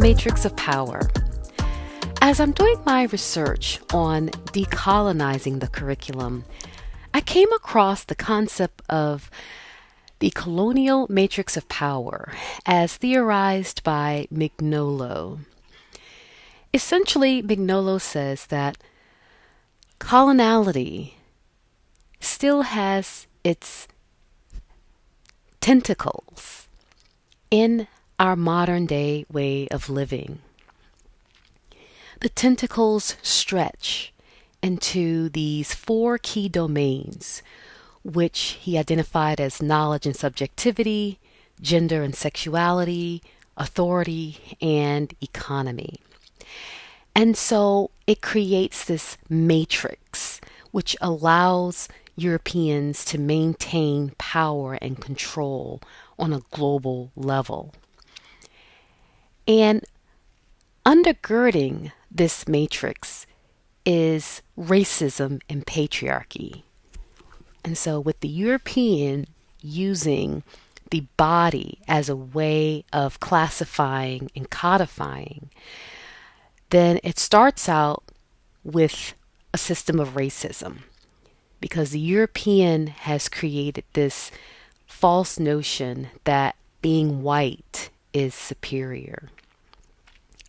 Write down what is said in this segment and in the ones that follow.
matrix of power. As I'm doing my research on decolonizing the curriculum, I came across the concept of the colonial matrix of power as theorized by Mignolo. Essentially, Mignolo says that coloniality still has its tentacles in our modern day way of living. The tentacles stretch into these four key domains, which he identified as knowledge and subjectivity, gender and sexuality, authority, and economy. And so it creates this matrix which allows Europeans to maintain power and control on a global level. And undergirding this matrix is racism and patriarchy. And so with the European using the body as a way of classifying and codifying, then it starts out with a system of racism, because the European has created this false notion that being white is superior.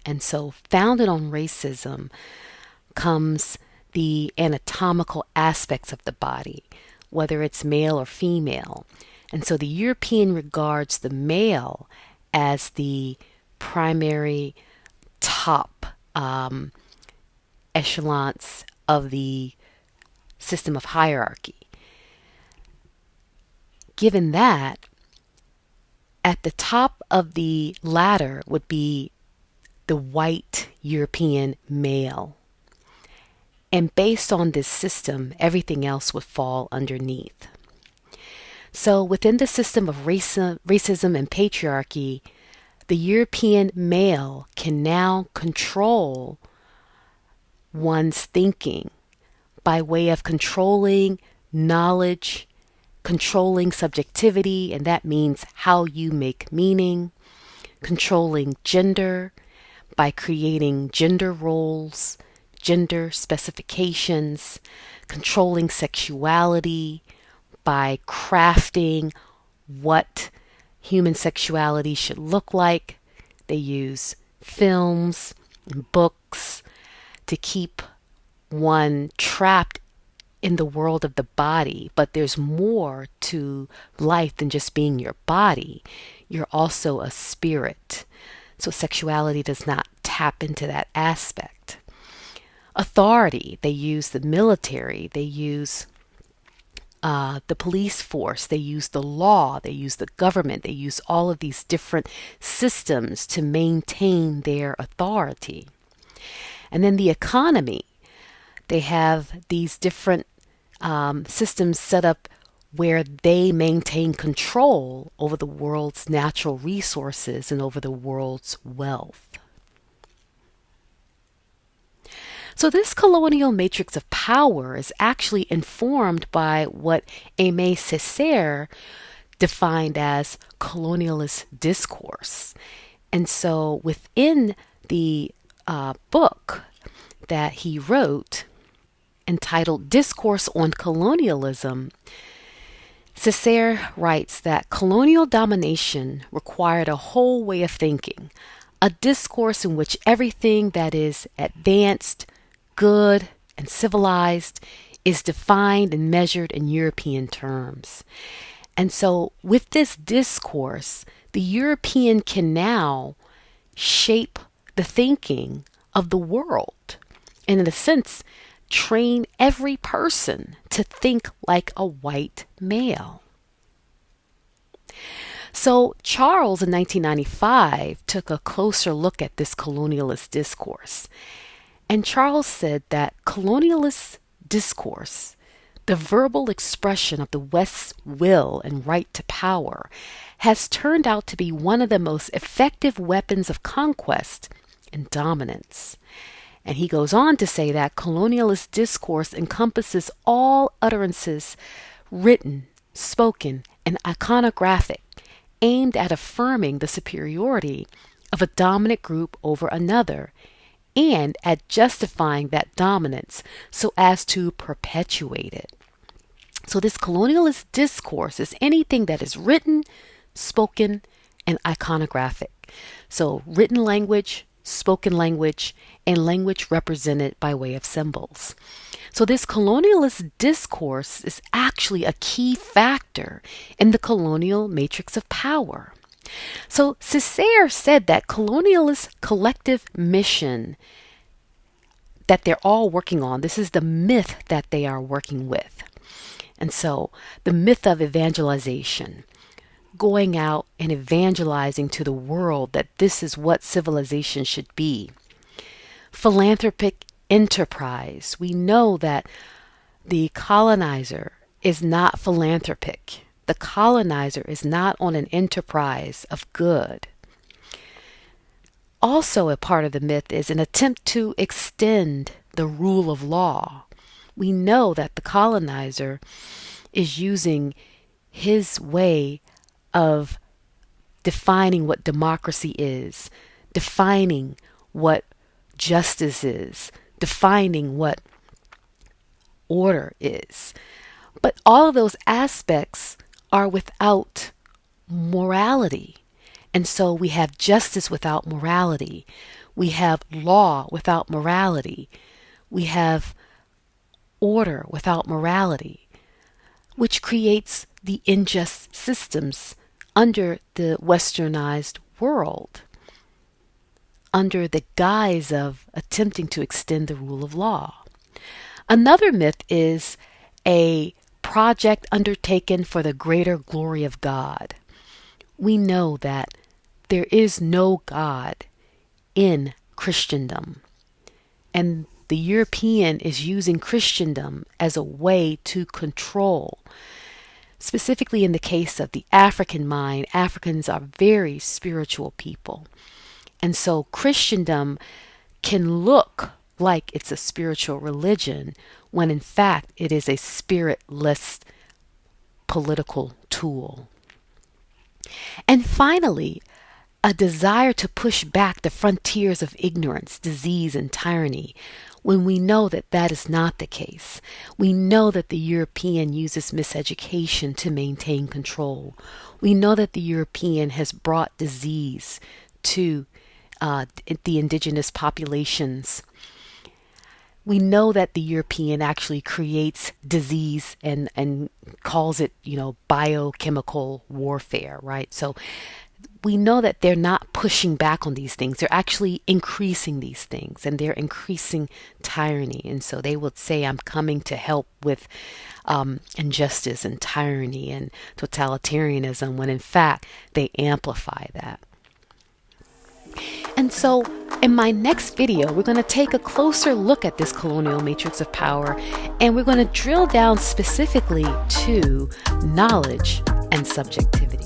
And so founded on racism comes the anatomical aspects of the body, whether it's male or female. And so the European regards the male as the primary top echelons of the system of hierarchy. Given that, at the top of the ladder would be the white European male. And based on this system, everything else would fall underneath. So within the system of racism and patriarchy, the European male can now control one's thinking by way of controlling knowledge, controlling subjectivity, and that means how you make meaning, controlling gender by creating gender roles, gender specifications, controlling sexuality by crafting what human sexuality should look like. They use films and books to keep one trapped in the world of the body, but there's more to life than just being your body. You're also a spirit. So sexuality does not tap into that aspect. Authority, they use the military, they use the police force, they use the law, they use the government, they use all of these different systems to maintain their authority. And then the economy, they have these different systems set up where they maintain control over the world's natural resources and over the world's wealth. So this colonial matrix of power is actually informed by what Aimé Césaire defined as colonialist discourse. And so within the book that he wrote entitled Discourse on Colonialism, Césaire writes that colonial domination required a whole way of thinking, a discourse in which everything that is advanced, good, and civilized is defined and measured in European terms. And so with this discourse, the European can now shape the thinking of the world, and in a sense, train every person to think like a white male. So Charles in 1995 took a closer look at this colonialist discourse. And Charles said that colonialist discourse, the verbal expression of the West's will and right to power, has turned out to be one of the most effective weapons of conquest and dominance. And he goes on to say that colonialist discourse encompasses all utterances, written, spoken, and iconographic, aimed at affirming the superiority of a dominant group over another, and at justifying that dominance so as to perpetuate it. So this colonialist discourse is anything that is written, spoken, and iconographic. So written language, spoken language, and language represented by way of symbols. So this colonialist discourse is actually a key factor in the colonial matrix of power. So Césaire said that colonialist collective mission that they're all working on, this is the myth that they are working with. And so the myth of evangelization, going out and evangelizing to the world that this is what civilization should be. Philanthropic enterprise. We know that the colonizer is not philanthropic. The colonizer is not on an enterprise of good. Also, a part of the myth is an attempt to extend the rule of law. We know that the colonizer is using his way of defining what democracy is, defining what justice is, defining what order is. But all of those aspects are without morality. And so we have justice without morality. We have law without morality. We have order without morality, which creates the unjust systems under the westernized world, under the guise of attempting to extend the rule of law. Another myth is a project undertaken for the greater glory of God. We know that there is no God in Christendom, and the European is using Christendom as a way to control. Specifically in the case of the African mind, Africans are very spiritual people. And so Christendom can look like it's a spiritual religion when in fact it is a spiritless political tool. And finally, a desire to push back the frontiers of ignorance, disease, and tyranny, when we know that that is not the case. We know that the European uses miseducation to maintain control. We know that the European has brought disease to the indigenous populations. We know that the European actually creates disease and calls it, biochemical warfare, right? So we know that they're not pushing back on these things. They're actually increasing these things, and they're increasing tyranny. And so they would say, I'm coming to help with injustice and tyranny and totalitarianism, when in fact they amplify that. And so in my next video, we're going to take a closer look at this colonial matrix of power, and we're going to drill down specifically to knowledge and subjectivity.